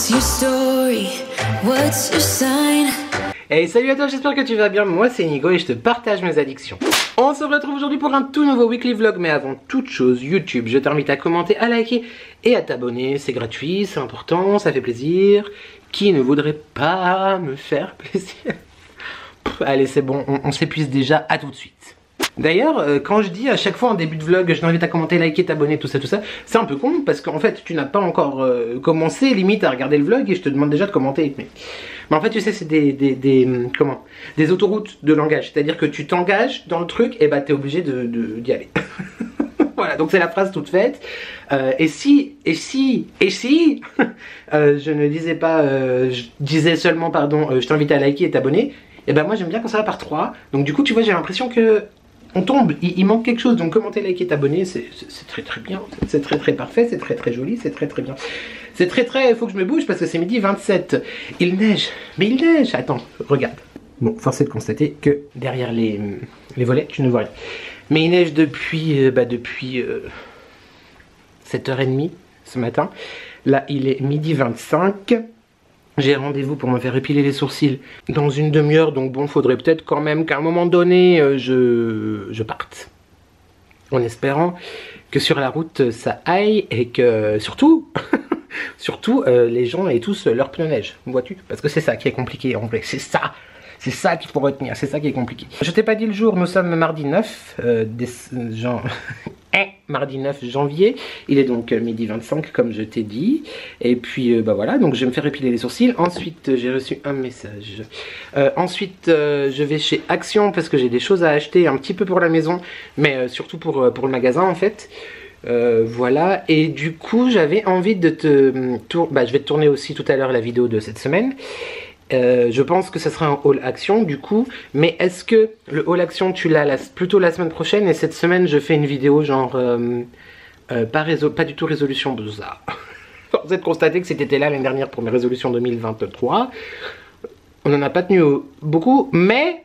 What's your story? What's your sign? Hey, salut à toi, j'espère que tu vas bien. Moi c'est Nigo et je te partage mes addictions. On se retrouve aujourd'hui pour un tout nouveau weekly vlog, mais avant toute chose, YouTube, je t'invite à commenter, à liker et à t'abonner. C'est gratuit, c'est important, ça fait plaisir. Qui ne voudrait pas me faire plaisir? Allez, c'est bon, on s'épuise déjà, à tout de suite. D'ailleurs, quand je dis à chaque fois en début de vlog, je t'invite à commenter, liker, t'abonner, tout ça, c'est un peu con parce qu'en fait, tu n'as pas encore commencé limite à regarder le vlog et je te demande déjà de commenter. Mais en fait, tu sais, c'est des autoroutes de langage. C'est-à-dire que tu t'engages dans le truc et bah t'es obligé d'y aller. Voilà, donc c'est la phrase toute faite. Et si, je ne disais pas, je disais seulement, pardon, je t'invite à liker et t'abonner. Et ben moi j'aime bien quand ça va par 3. Donc du coup, tu vois, j'ai l'impression que on tombe, il manque quelque chose. Donc commenter, liker, t'abonner, c'est très très bien. C'est très très parfait, c'est très très joli, c'est très très bien. C'est très très, il faut que je me bouge parce que c'est midi 27. Il neige, mais il neige. Attends, regarde. Bon, force est de constater que derrière les volets, tu ne vois rien. Mais il neige depuis 7h30 ce matin. Là, il est midi 25. J'ai rendez-vous pour me faire épiler les sourcils dans une demi-heure. Donc bon, faudrait peut-être quand même qu'à un moment donné, je parte. En espérant que sur la route, ça aille et que surtout... surtout, les gens aient tous leur pneu neige, vois-tu? Parce que c'est ça qui est compliqué en vrai, c'est ça qu'il faut retenir, c'est ça qui est compliqué. Je t'ai pas dit le jour, nous sommes mardi 9, mardi 9 janvier, il est donc midi 25 comme je t'ai dit. Et puis bah voilà, donc je vais me faire épiler les sourcils. Ensuite j'ai reçu un message. Ensuite je vais chez Action parce que j'ai des choses à acheter un petit peu pour la maison, mais surtout pour le magasin en fait. Voilà, et du coup j'avais envie de je vais te tourner aussi tout à l'heure la vidéo de cette semaine. Je pense que ça sera un haul action du coup, mais est-ce que le haul action tu l'as plutôt la semaine prochaine et cette semaine je fais une vidéo genre pas du tout résolution bizarre. Vous êtes constaté que c'était là l'année dernière pour mes résolutions 2023. On n'en a pas tenu beaucoup, mais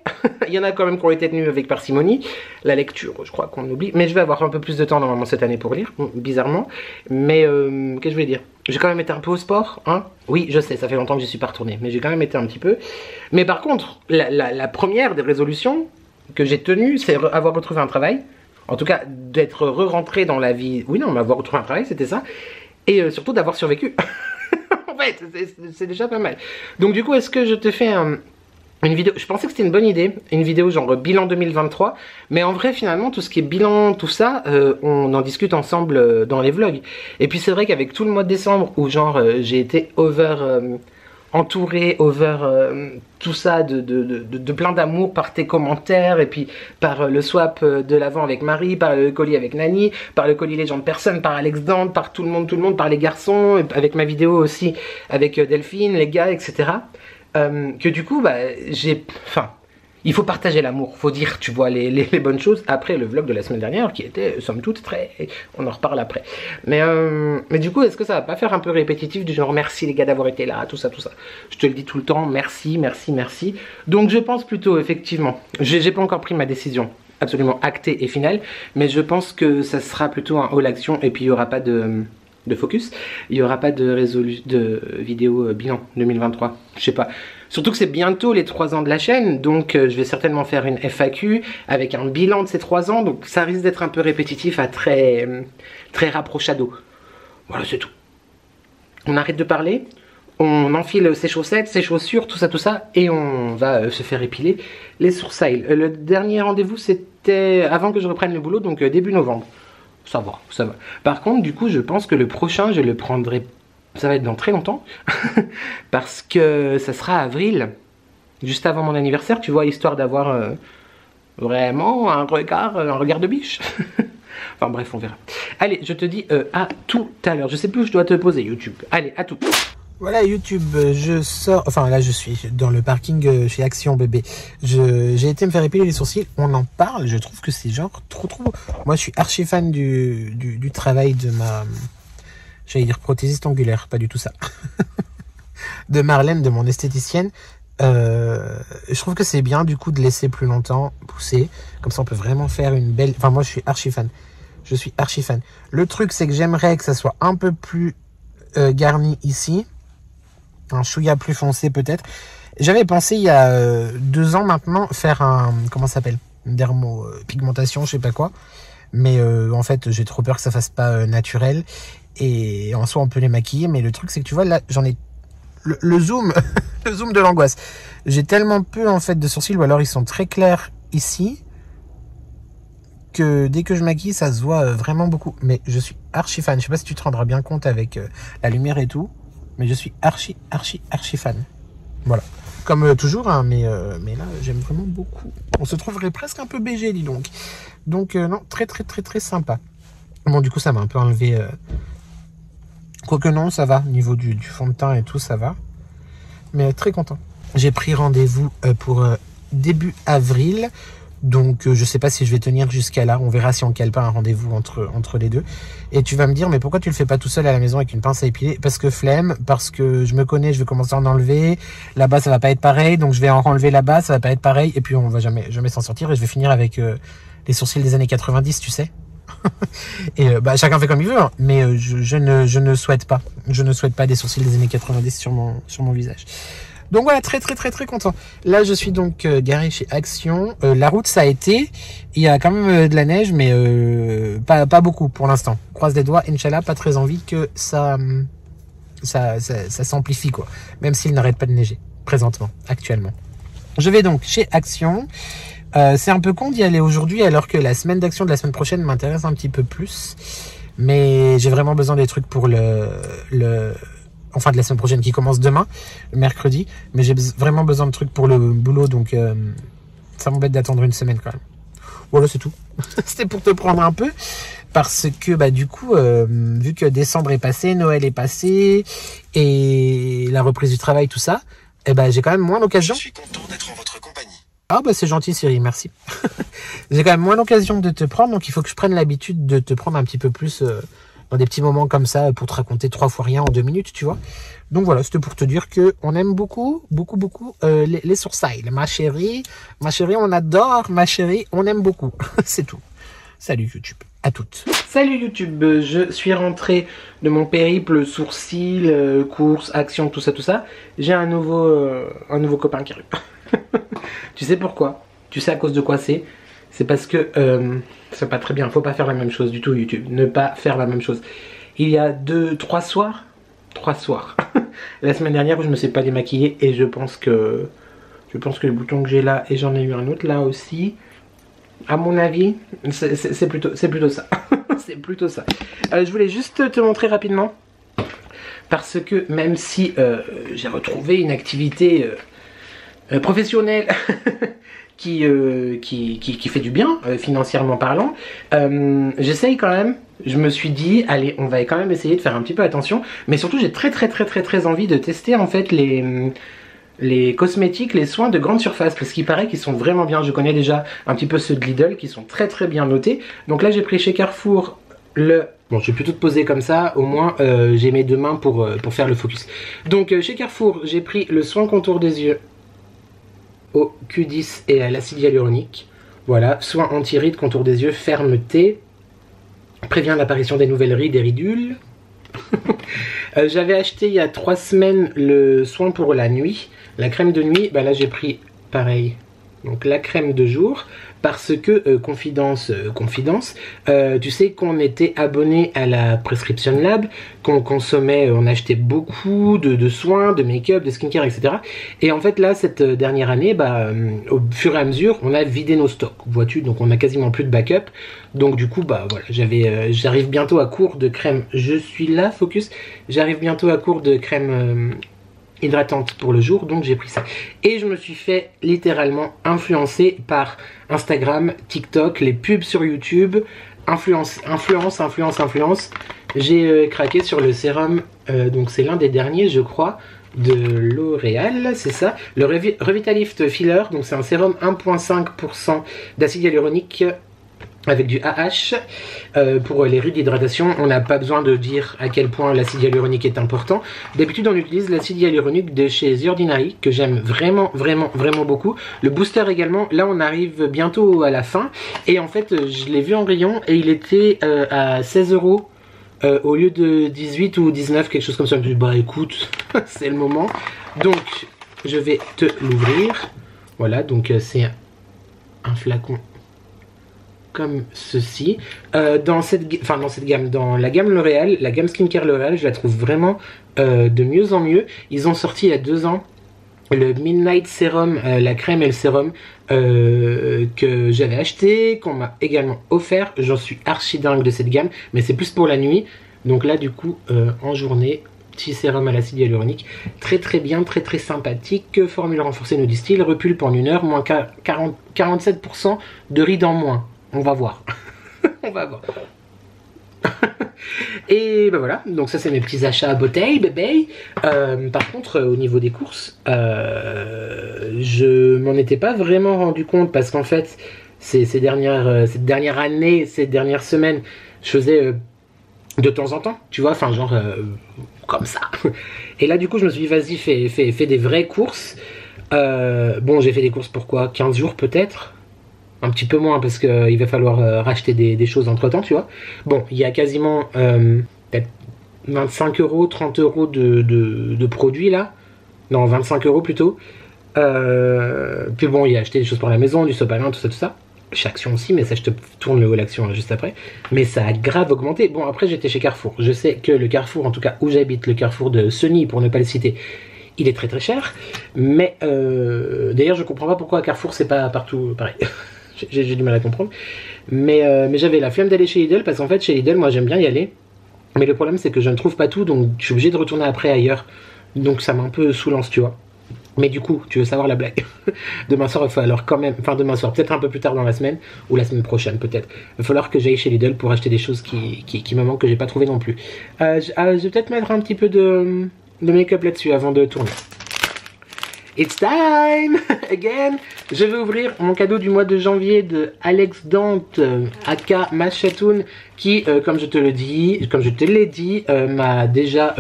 il y en a quand même qui ont été tenus avec parcimonie. La lecture, je crois qu'on oublie. Mais je vais avoir un peu plus de temps normalement cette année pour lire, bizarrement. Mais qu'est-ce que je voulais dire? J'ai quand même été un peu au sport, hein? Oui, je sais, ça fait longtemps que je suis pas retournée, mais j'ai quand même été un petit peu. Mais par contre, la première des résolutions que j'ai tenues, c'est avoir retrouvé un travail. En tout cas, d'être re-rentré dans la vie. Oui, non, mais avoir retrouvé un travail, c'était ça. Et surtout d'avoir survécu. En fait, c'est déjà pas mal. Donc du coup, est-ce que je te fais une vidéo? Je pensais que c'était une bonne idée, une vidéo genre bilan 2023. Mais en vrai, finalement, tout ce qui est bilan, tout ça, on en discute ensemble dans les vlogs. Et puis c'est vrai qu'avec tout le mois de décembre, où genre j'ai été entouré, tout ça de plein d'amour par tes commentaires et puis par le swap de l'avant avec Marie, par le colis avec Nani, par le colis Légende Personne, par Alex Dante, par tout le monde, par les garçons, avec ma vidéo aussi avec Delphine, les gars, etc. Que du coup, bah, il faut partager l'amour, faut dire, tu vois, les bonnes choses. Après le vlog de la semaine dernière, qui était, somme toute, on en reparle après. Mais du coup, est-ce que ça va pas faire un peu répétitif, du genre, merci les gars d'avoir été là, tout ça. Je te le dis tout le temps, merci. Donc je pense plutôt, effectivement, j'ai pas encore pris ma décision absolument actée et finale, mais je pense que ça sera plutôt un haul action, et puis il y aura pas de focus, il n'y aura pas de vidéo bilan 2023, je sais pas. Surtout que c'est bientôt les 3 ans de la chaîne, donc je vais certainement faire une FAQ avec un bilan de ces 3 ans, donc ça risque d'être un peu répétitif à très rapprochado. Voilà, c'est tout. On arrête de parler, on enfile ses chaussettes, ses chaussures, tout ça, et on va se faire épiler les sourcils. Le dernier rendez-vous c'était avant que je reprenne le boulot, donc début novembre. Ça va. Par contre, du coup, je pense que le prochain, je le prendrai... Ça va être dans très longtemps. Parce que ça sera avril. Juste avant mon anniversaire, tu vois, histoire d'avoir vraiment un regard de biche. Enfin bref, on verra. Allez, je te dis à tout à l'heure. Je sais plus où je dois te poser, YouTube. Allez, à tout. Voilà YouTube, je sors, enfin là je suis dans le parking chez Action Bébé. J'ai été me faire épiler les sourcils, on en parle, je trouve que c'est genre trop. Moi je suis archi fan du travail de ma, j'allais dire prothésiste angulaire, pas du tout ça. De Marlène, de mon esthéticienne. Je trouve que c'est bien du coup de laisser plus longtemps pousser, comme ça on peut vraiment faire une belle, enfin moi je suis archi fan. Le truc c'est que j'aimerais que ça soit un peu plus garni ici. un chouïa plus foncé peut-être. J'avais pensé il y a 2 ans maintenant faire un, comment ça s'appelle, dermopigmentation, je sais pas quoi. Mais en fait, j'ai trop peur que ça fasse pas naturel. Et en soi, on peut les maquiller. Mais le truc, c'est que tu vois, là, j'en ai le zoom, le zoom de l'angoisse. J'ai tellement peu en fait de sourcils, ou alors ils sont très clairs ici, que dès que je maquille, ça se voit vraiment beaucoup. Mais je suis archi fan. Je sais pas si tu te rendras bien compte avec la lumière et tout. Mais je suis archi fan. Voilà. Comme toujours, hein, mais là, j'aime vraiment beaucoup. On se trouverait presque un peu BG, dis donc. Donc, non, très sympa. Bon, du coup, ça m'a un peu enlevé... Quoique non, ça va. Au niveau du fond de teint et tout, ça va. Mais très content. J'ai pris rendez-vous pour début avril. Donc, je sais pas si je vais tenir jusqu'à là. On verra si on cale pas un rendez-vous entre les deux. Et tu vas me dire, mais pourquoi tu le fais pas tout seul à la maison avec une pince à épiler? Parce que flemme, parce que je me connais, je vais commencer à en enlever. Là-bas, ça va pas être pareil. Donc, je vais en enlever là-bas, ça va pas être pareil. Et puis, on va jamais s'en sortir. Et je vais finir avec les sourcils des années 90, tu sais. Et chacun fait comme il veut, hein. Mais je ne souhaite pas. Je ne souhaite pas des sourcils des années 90 sur mon visage. Donc voilà, très content. Là, je suis donc garé chez Action. La route, ça a été. Il y a quand même de la neige, mais pas beaucoup pour l'instant. Croise les doigts, Inch'Allah, pas très envie que ça s'amplifie, quoi. Même s'il n'arrête pas de neiger, présentement, actuellement. Je vais donc chez Action. C'est un peu con d'y aller aujourd'hui, alors que la semaine d'Action de la semaine prochaine m'intéresse un petit peu plus. Mais j'ai vraiment besoin des trucs pour enfin de la semaine prochaine qui commence demain, mercredi, mais j'ai vraiment besoin de trucs pour le boulot, donc ça m'embête d'attendre une semaine quand même. Voilà, c'est tout. C'était pour te prendre un peu, parce que du coup, vu que décembre est passé, Noël est passé, et la reprise du travail, tout ça, j'ai quand même moins l'occasion. Je suis content d'être en votre compagnie. Ah c'est gentil Cyril, merci. J'ai quand même moins l'occasion de te prendre, donc il faut que je prenne l'habitude de te prendre un petit peu plus... dans des petits moments comme ça pour te raconter 3 fois rien en 2 minutes, tu vois. Donc voilà, c'était pour te dire que on aime beaucoup les sourcils. Ma chérie, on adore, ma chérie, on aime beaucoup. C'est tout. Salut YouTube, à toutes. Salut YouTube, je suis rentré de mon périple sourcils, courses, actions, tout ça. J'ai un nouveau copain qui arrive. Tu sais pourquoi? Tu sais à cause de quoi c'est? C'est parce que c'est pas très bien, faut pas faire la même chose du tout YouTube, ne pas faire la même chose. Il y a 3 soirs, la semaine dernière où je me suis pas démaquillé, et je pense que le bouton que j'ai là, et j'en ai eu un autre là aussi, à mon avis, c'est plutôt ça. C'est plutôt ça. Je voulais juste te montrer rapidement, parce que même si j'ai retrouvé une activité professionnelle qui fait du bien financièrement parlant, j'essaye quand même. Je me suis dit allez, on va quand même essayer de faire un petit peu attention, mais surtout j'ai très envie de tester en fait les cosmétiques, les soins de grande surface, parce qu'il paraît qu'ils sont vraiment bien. Je connais déjà un petit peu ceux de Lidl qui sont très bien notés. Donc là j'ai pris chez Carrefour bon, je vais plutôt te poser comme ça, au moins j'ai mes 2 mains pour faire le focus. Donc chez Carrefour j'ai pris le soin contour des yeux au Q10 et à l'acide hyaluronique. Voilà, soin anti-rides, contour des yeux, fermeté, prévient l'apparition des nouvelles rides et ridules. J'avais acheté il y a 3 semaines le soin pour la nuit, la crème de nuit. Là j'ai pris pareil, donc la crème de jour, parce que confidence, tu sais qu'on était abonné à la Prescription Lab, qu'on consommait, on achetait beaucoup de soins, de make-up, de skincare, etc. Et en fait là, cette dernière année, au fur et à mesure, on a vidé nos stocks, vois-tu, donc on a quasiment plus de backup. Donc du coup, voilà, j'arrive bientôt à court de crème. Je suis là, focus. J'arrive bientôt à court de crème hydratante pour le jour, donc j'ai pris ça. Et je me suis fait littéralement influencer par Instagram, TikTok, les pubs sur YouTube, influence. J'ai craqué sur le sérum, donc c'est l'un des derniers je crois, de L'Oréal, c'est ça, le Revitalift Filler, donc c'est un sérum 1,5% d'acide hyaluronique avec du AH pour les rides d'hydratation. On n'a pas besoin de dire à quel point l'acide hyaluronique est important. D'habitude on utilise l'acide hyaluronique de chez The Ordinary, que j'aime vraiment beaucoup. Le booster également. Là on arrive bientôt à la fin, et en fait je l'ai vu en rayon et il était à 16 € au lieu de 18 ou 19, quelque chose comme ça. Je me suis dit, bah écoute, c'est le moment. Donc, je vais te l'ouvrir. Voilà, donc c'est un flacon comme ceci. Dans cette gamme, dans la gamme L'Oréal, la gamme Skincare L'Oréal, je la trouve vraiment de mieux en mieux. Ils ont sorti il y a 2 ans le Midnight Serum, la crème et le sérum que j'avais acheté, qu'on m'a également offert. J'en suis archi dingue de cette gamme, mais c'est plus pour la nuit. Donc là, du coup, en journée, petit sérum à l'acide hyaluronique, très très bien, très très sympathique. Formule renforcée, nous disent-ils, repulpe en 1 heure, moins 47% de rides en moins. On va voir. On va voir. Et ben voilà, donc ça c'est mes petits achats à bouteille, bébé. Par contre, au niveau des courses, je m'en étais pas vraiment rendu compte parce qu'en fait, cette dernière année, ces dernières semaines, je faisais de temps en temps, tu vois, enfin genre comme ça. Et là du coup, je me suis dit, vas-y, fais des vraies courses. Bon, j'ai fait des courses pour quoi, 15 jours peut-être. Un petit peu moins parce qu'il va falloir racheter des choses entre temps, tu vois. Bon, il y a quasiment peut-être 25 euros, 30 euros de produits là. Non, 25 euros plutôt. Puis bon, il y a acheté des choses pour la maison, du sopalin, tout ça. Chez Action aussi, mais ça je te tourne le haut l'action juste après. Mais ça a grave augmenté. Bon, après j'étais chez Carrefour. Je sais que le Carrefour, en tout cas où j'habite, le Carrefour de Sony pour ne pas le citer, il est très très cher. Mais d'ailleurs je comprends pas pourquoi à Carrefour c'est pas partout pareil. J'ai du mal à comprendre. Mais j'avais la flemme d'aller chez Lidl parce qu'en fait chez Lidl moi j'aime bien y aller. Mais le problème c'est que je ne trouve pas tout, donc je suis obligé de retourner après ailleurs. Donc ça m'a un peu saoulance, tu vois. Mais du coup, tu veux savoir la blague? Demain soir, il va falloir quand même, enfin demain soir, peut-être un peu plus tard dans la semaine, ou la semaine prochaine peut-être, il va falloir que j'aille chez Lidl pour acheter des choses qui me manquent, que j'ai pas trouvé non plus. Je vais peut-être mettre un petit peu de make-up là-dessus avant de tourner. It's time again. Je vais ouvrir mon cadeau du mois de janvier de Alex Dante, aka Machatoun, qui, comme je te l'ai dit, m'a déjà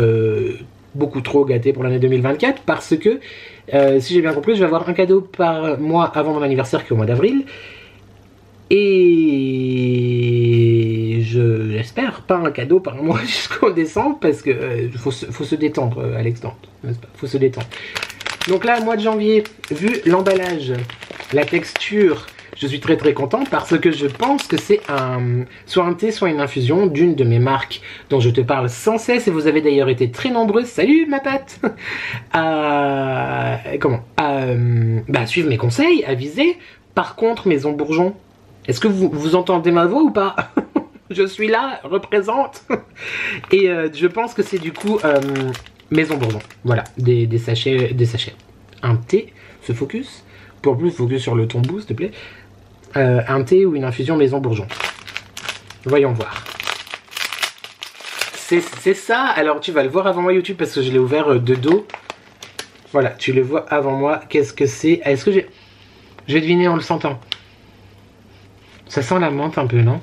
beaucoup trop gâté pour l'année 2024 parce que, si j'ai bien compris, je vais avoir un cadeau par mois avant mon anniversaire qui est au mois d'avril. Et j'espère pas un cadeau par mois jusqu'au décembre parce que faut se détendre, Alex Dante, n'est-ce pas? Faut se détendre. Donc là, mois de janvier, vu l'emballage, la texture, je suis très très content parce que je pense que c'est soit un thé, soit une infusion d'une de mes marques dont je te parle sans cesse et vous avez d'ailleurs été très nombreuses, salut ma patte, à suivre mes conseils, à viser. Par contre, Maison Bourgeon, est-ce que vous entendez ma voix ou pas? Je suis là, représente. Et je pense que c'est du coup... Maison Bourgeon, voilà, des sachets, un thé, ce focus, pour plus focus sur le ton bout s'il te plaît, un thé ou une infusion Maison Bourgeon, voyons voir, c'est ça. Alors tu vas le voir avant moi YouTube parce que je l'ai ouvert de dos, voilà, tu le vois avant moi. Qu'est-ce que c'est? Est-ce que je vais deviner en le sentant? Ça sent la menthe un peu, non?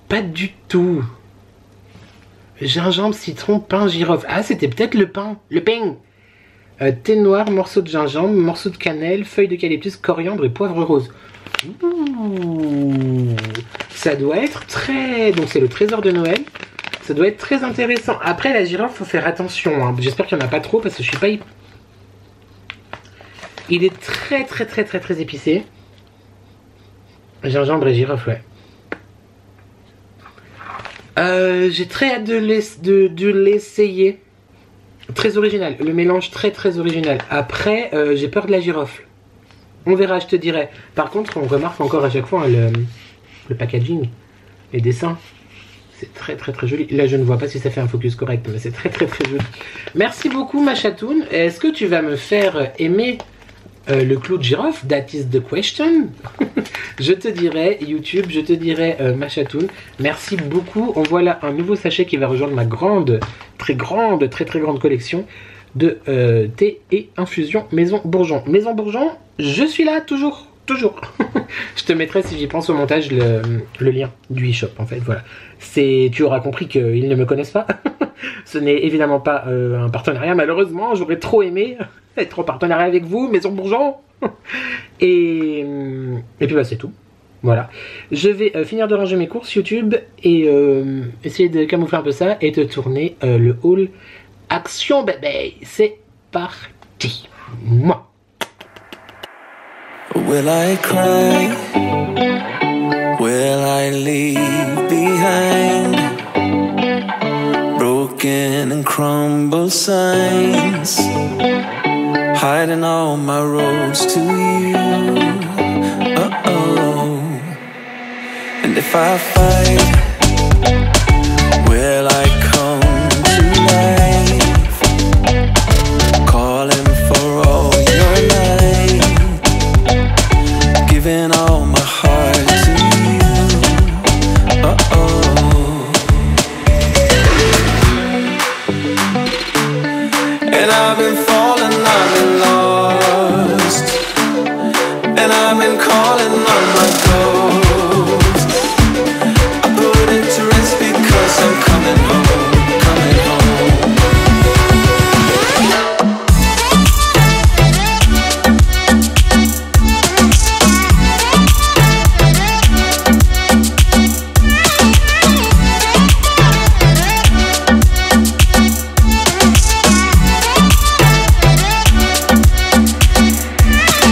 Pas du tout. Gingembre, citron, pain, girofle. Ah, c'était peut-être le pain. Le pain. Thé noir, morceau de gingembre, morceau de cannelle, feuille d'eucalyptus, coriandre et poivre rose. Ouh, ça doit être très... Donc c'est le trésor de Noël. Ça doit être très intéressant. Après, la girofle, faut faire attention. Hein. J'espère qu'il n'y en a pas trop parce que je suis pas... Il est très très très très très épicé. Gingembre et girofle, ouais. J'ai très hâte de l'essayer. Très original, le mélange très très original. Après, j'ai peur de la girofle. On verra, je te dirai. Par contre, on remarque encore à chaque fois hein, le packaging, les dessins. C'est très très très joli. Là, je ne vois pas si ça fait un focus correct, mais c'est très très très joli. Merci beaucoup, Machatoun. Est-ce que tu vas me faire aimer le clou de girofle? That is the question. Je te dirai YouTube, je te dirai Machatoun. Merci beaucoup. On voit là un nouveau sachet qui va rejoindre ma très très grande collection de thé et infusion Maison Bourgeon. Maison Bourgeon, je suis là toujours. Je te mettrai, si j'y pense au montage, le lien du e-shop en fait. Voilà. Tu auras compris qu'ils ne me connaissent pas. Ce n'est évidemment pas un partenariat, malheureusement. J'aurais trop aimé être en partenariat avec vous, Maison Bourgeon. Et puis bah c'est tout. Voilà. Je vais finir de ranger mes courses YouTube et essayer de camoufler un peu ça et te tourner le haul Action Bébé. C'est parti. Moi. Will I cry? Will I leave behind broken and crumbled signs, hiding all my roads to you? Uh-oh. And if I fight, will I come to life, calling for all your light, giving all my heart to you? Uh-oh. And I've been falling, I've been lost, and I've been calling on my ghost. I put it to rest because I'm coming home, coming home.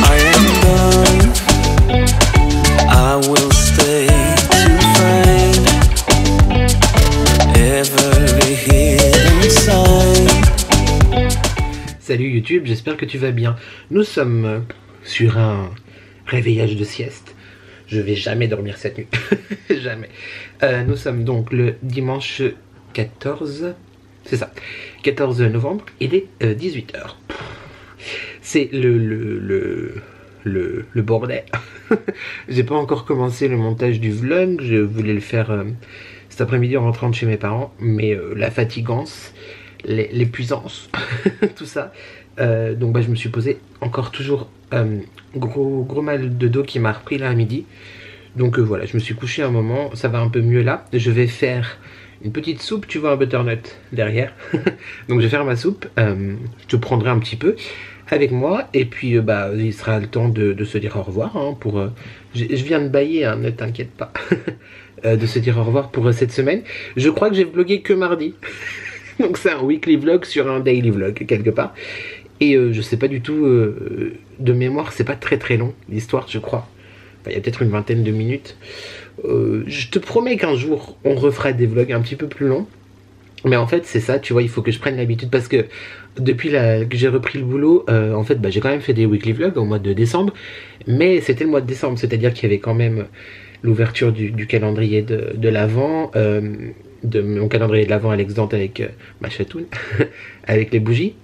I am done, I will stay to find every hidden sign. Salut YouTube, j'espère que tu vas bien. Nous sommes sur un réveillage de sieste. Je vais jamais dormir cette nuit. Jamais. Nous sommes donc le dimanche 14... C'est ça. 14 novembre. Il est 18h. C'est le bordel. J'ai pas encore commencé le montage du vlog. Je voulais le faire cet après-midi en rentrant de chez mes parents. Mais la fatigance, l'épuisance, tout ça. Donc je me suis posé encore toujours gros mal de dos qui m'a repris là à midi. Donc voilà, je me suis couché un moment. Ça va un peu mieux là. Je vais faire une petite soupe, tu vois, un butternut derrière. Donc je vais faire ma soupe. Je te prendrai un petit peu avec moi. Et puis il sera le temps de se dire au revoir. Hein, je viens de bailler, hein, ne t'inquiète pas. De se dire au revoir pour cette semaine. Je crois que j'ai vlogué que mardi. Donc c'est un weekly vlog sur un daily vlog quelque part. Et je sais pas du tout, de mémoire, c'est pas très long l'histoire, je crois. Enfin, il y a peut-être une vingtaine de minutes. Je te promets qu'un jour on refera des vlogs un petit peu plus longs. Mais en fait c'est ça, tu vois, il faut que je prenne l'habitude parce que depuis que j'ai repris le boulot, en fait j'ai quand même fait des weekly vlogs au mois de décembre. Mais c'était le mois de décembre, c'est-à-dire qu'il y avait quand même l'ouverture du calendrier de l'Avent, de mon calendrier de l'Avent Alex Dante avec ma chatoune, avec les bougies.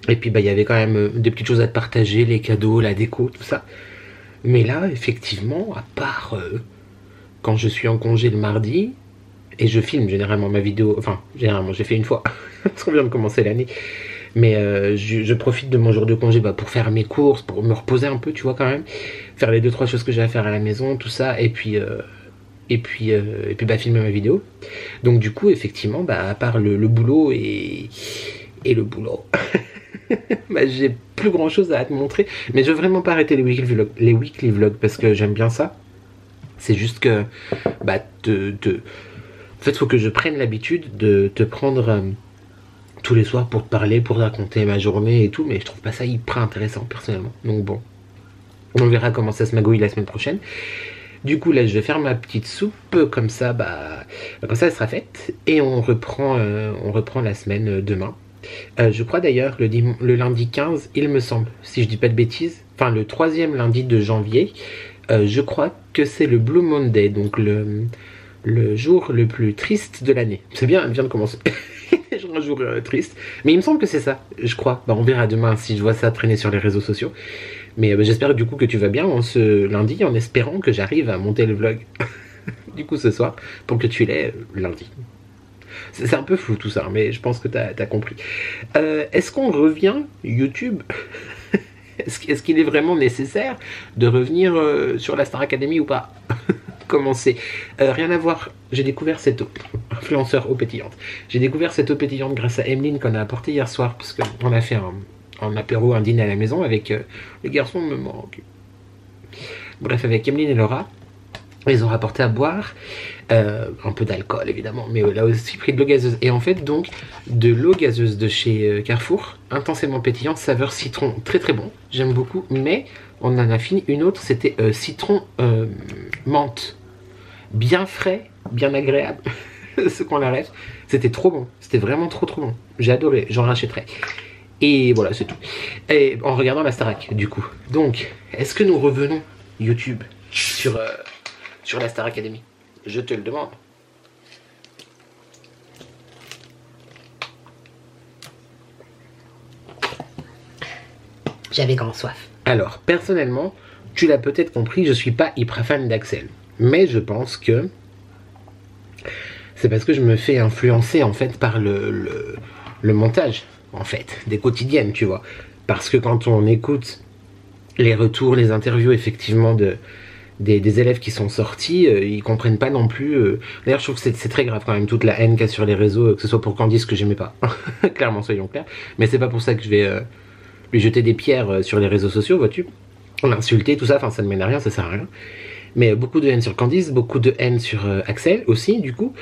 Et puis il y avait quand même des petites choses à te partager, les cadeaux, la déco, tout ça. Mais là, effectivement, à part quand je suis en congé le mardi, et je filme généralement ma vidéo, enfin, généralement, j'ai fait une fois, parce qu'on vient de commencer l'année. Mais je profite de mon jour de congé pour faire mes courses, pour me reposer un peu, tu vois, quand même. Faire les 2-3 choses que j'ai à faire à la maison, tout ça, et puis filmer ma vidéo. Donc du coup, effectivement, à part le boulot et le boulot... j'ai plus grand chose à te montrer, mais je veux vraiment pas arrêter les weekly vlogs parce que j'aime bien ça. C'est juste que en fait faut que je prenne l'habitude de te prendre tous les soirs pour te parler, pour te raconter ma journée et tout, mais je trouve pas ça hyper intéressant personnellement. Donc bon, on verra comment ça se magouille la semaine prochaine. Du coup là je vais faire ma petite soupe, comme ça comme ça elle sera faite et on reprend la semaine demain. Je crois d'ailleurs le lundi 15, il me semble, si je dis pas de bêtises, enfin le 3e lundi de janvier, je crois que c'est le Blue Monday, donc le jour le plus triste de l'année. C'est bien, elle vient de commencer. Un jour triste, mais il me semble que c'est ça, je crois. On verra demain si je vois ça traîner sur les réseaux sociaux. Mais j'espère du coup que tu vas bien en ce lundi, en espérant que j'arrive à monter le vlog du coup ce soir, pour que tu l'aies lundi. C'est un peu flou tout ça, mais je pense que t'as compris. Est-ce qu'on revient YouTube? Est-ce qu'il est vraiment nécessaire de revenir sur la Star Academy ou pas? Comment c'est? Rien à voir, j'ai découvert cette eau, influenceur eau pétillante. J'ai découvert cette eau pétillante grâce à Emeline qu'on a apportée hier soir, parce qu'on a fait un apéro, un dîner à la maison avec les garçons me manquent. Bref, avec Emeline et Laura. Ils ont rapporté à boire un peu d'alcool évidemment, mais là aussi pris de l'eau gazeuse. Et en fait donc de l'eau gazeuse de chez Carrefour, intensément pétillant, saveur citron, très très bon, j'aime beaucoup. Mais on en a fini une autre, c'était citron menthe, bien frais, bien agréable. Ce qu'on arrête, c'était trop bon, c'était vraiment trop bon. J'ai adoré, j'en rachèterai. Et voilà, c'est tout. Et en regardant la Starac du coup. Donc, est-ce que nous revenons YouTube sur la Star Academy? Je te le demande. J'avais grand soif. Alors, personnellement, tu l'as peut-être compris, je suis pas hyper fan d'Axel. Mais je pense que c'est parce que je me fais influencer en fait par le montage, en fait, des quotidiennes, tu vois. Parce que quand on écoute les retours, les interviews effectivement des élèves qui sont sortis, ils comprennent pas non plus. D'ailleurs, je trouve que c'est très grave quand même, toute la haine qu'il y a sur les réseaux, que ce soit pour Candice que j'aimais pas. Clairement, soyons clairs. Mais c'est pas pour ça que je vais lui jeter des pierres sur les réseaux sociaux, vois-tu. L'insulter, tout ça, enfin ça ne mène à rien, ça sert à rien. Mais beaucoup de haine sur Candice, beaucoup de haine sur Axel aussi, du coup.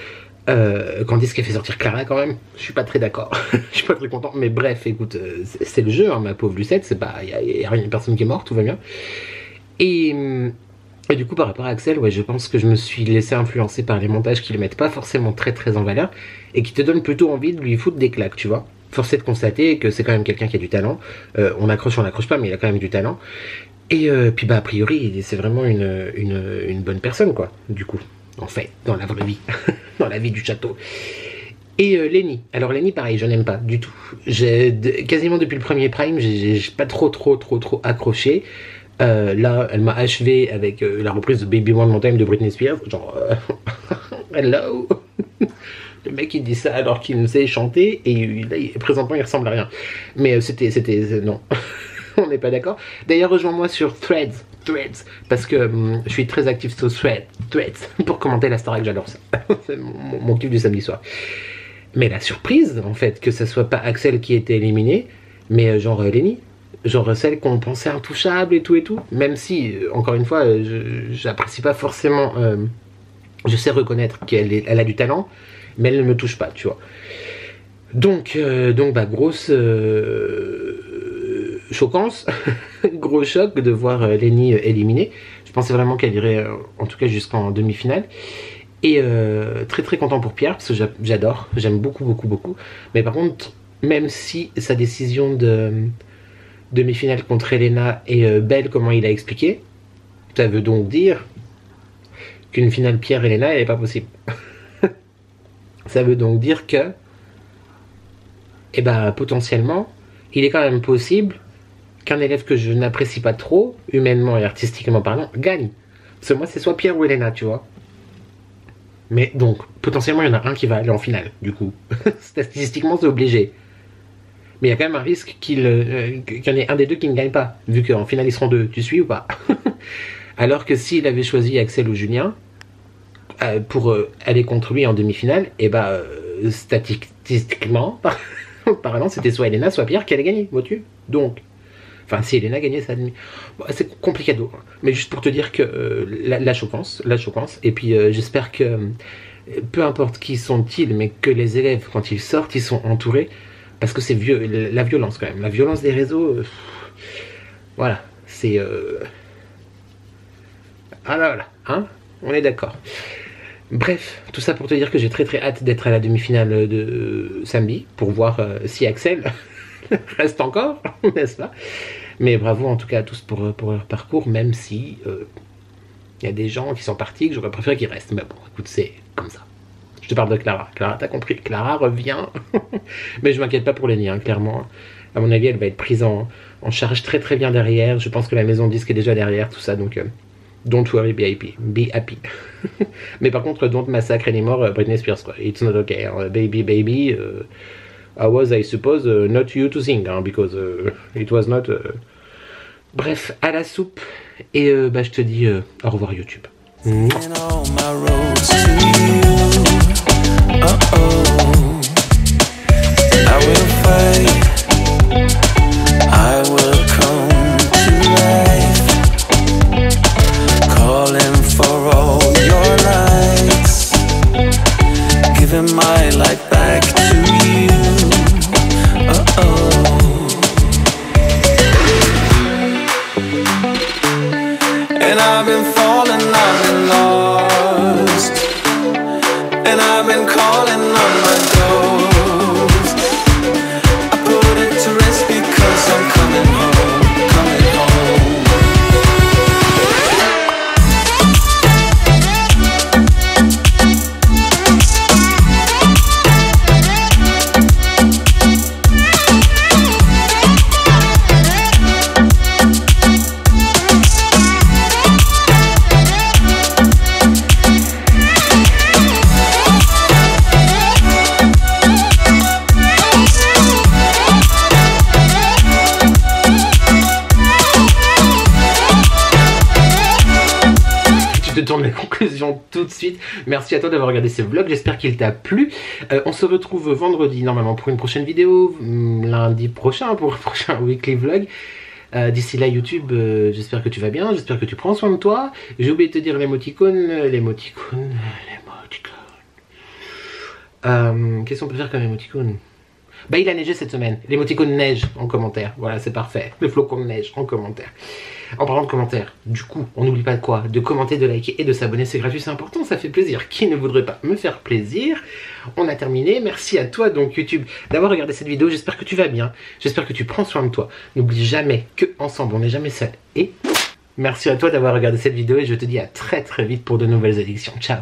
Candice qui a fait sortir Clara quand même, je suis pas très d'accord. Je suis pas très content, mais bref, écoute, c'est le jeu, hein, ma pauvre Lucette, c'est pas, y a rien, personne qui est morte, tout va bien. Et du coup par rapport à Axel, ouais, je pense que je me suis laissé influencer par les montages qui le mettent pas forcément très en valeur et qui te donnent plutôt envie de lui foutre des claques, tu vois. Force est de constater que c'est quand même quelqu'un qui a du talent. On accroche pas, mais il a quand même du talent. Et puis bah a priori c'est vraiment une bonne personne quoi, du coup, en fait, dans la vraie vie, dans la vie du château. Et Lenny, alors Lenny pareil, je n'aime pas du tout. Quasiment depuis le premier Prime, j'ai pas trop accroché. Là, elle m'a achevé avec la reprise de Baby One More Time de Britney Spears. Genre, hello. Le mec il dit ça alors qu'il ne sait chanter et là, présentement il ressemble à rien. Mais non, on n'est pas d'accord. D'ailleurs, rejoins-moi sur Threads, parce que je suis très actif sur Threads pour commenter la Starac, j'adore ça. C'est mon kiff du samedi soir. Mais la surprise, en fait, que ça soit pas Axel qui était éliminé, mais genre Lenny. Genre celle qu'on pensait intouchable et tout, même si, encore une fois, j'apprécie pas forcément, je sais reconnaître qu'elle a du talent, mais elle ne me touche pas, tu vois. Donc bah, grosse choquance, gros choc de voir Lenny éliminée. Je pensais vraiment qu'elle irait, en tout cas jusqu'en demi-finale. Et très content pour Pierre, parce que j'adore, j'aime beaucoup. Mais par contre, même si sa décision de demi-finale contre Elena est belle, comment il a expliqué, ça veut donc dire qu'une finale Pierre-Elena, elle n'est pas possible. Ça veut donc dire que, eh ben, potentiellement, il est quand même possible qu'un élève que je n'apprécie pas trop, humainement et artistiquement parlant, gagne. Parce que moi, c'est soit Pierre ou Elena, tu vois. Mais donc, potentiellement, il y en a un qui va aller en finale, du coup. Statistiquement, c'est obligé. Mais il y a quand même un risque qu'il y en ait un des deux qui ne gagne pas, vu qu'en finale, ils seront deux. Tu suis ou pas? Alors que s'il avait choisi Axel ou Julien, pour aller contre lui en demi-finale, et bah, statistiquement parlant, c'était soit Elena, soit Pierre qui allait gagner, vois-tu. Donc, enfin, si Elena gagnait sa demi... Bon, c'est compliqué, mais juste pour te dire que la choquance, et puis j'espère que, peu importe qui sont-ils, mais que les élèves, quand ils sortent, ils sont entourés, parce que c'est la violence quand même, la violence des réseaux, voilà, c'est... Ah là là, hein, on est d'accord. Bref, tout ça pour te dire que j'ai très hâte d'être à la demi-finale de samedi, pour voir si Axel reste encore, n'est-ce pas? Mais bravo en tout cas à tous pour leur parcours, même si y a des gens qui sont partis que j'aurais préféré qu'ils restent. Mais bon, écoute, c'est comme ça. Je te parle de Clara. Clara, t'as compris, Clara revient. Mais je m'inquiète pas pour Lenny, hein, clairement. À mon avis, elle va être prise en charge très bien derrière. Je pense que la maison de disque est déjà derrière, tout ça, donc... Don't worry, be happy. Mais par contre, don't massacre anymore Britney Spears, quoi. It's not okay. Baby, I was, I suppose, not you to sing, hein, because it was not... Bref, à la soupe. Et bah, je te dis au revoir YouTube. Calling for all And I've been falling, I've been lost, and I've been calling on my ghost. I put it to rest because I'm coming home, coming home. Je te tourne les conclusions tout de suite. Merci à toi d'avoir regardé ce vlog, j'espère qu'il t'a plu. On se retrouve vendredi normalement pour une prochaine vidéo, lundi prochain pour un prochain weekly vlog. D'ici là YouTube, j'espère que tu vas bien, j'espère que tu prends soin de toi. J'ai oublié de te dire l'émoticône. Qu'est-ce qu'on peut faire comme émoticône? Bah il a neigé cette semaine, l'émoticône neige en commentaire, voilà c'est parfait, le flocon de neige en commentaire. En parlant de commentaires, du coup, on n'oublie pas de quoi? De commenter, de liker et de s'abonner, c'est gratuit, c'est important, ça fait plaisir. Qui ne voudrait pas me faire plaisir? On a terminé, merci à toi donc YouTube d'avoir regardé cette vidéo, j'espère que tu vas bien, j'espère que tu prends soin de toi. N'oublie jamais que ensemble on n'est jamais seul. Et merci à toi d'avoir regardé cette vidéo et je te dis à très vite pour de nouvelles éditions. Ciao.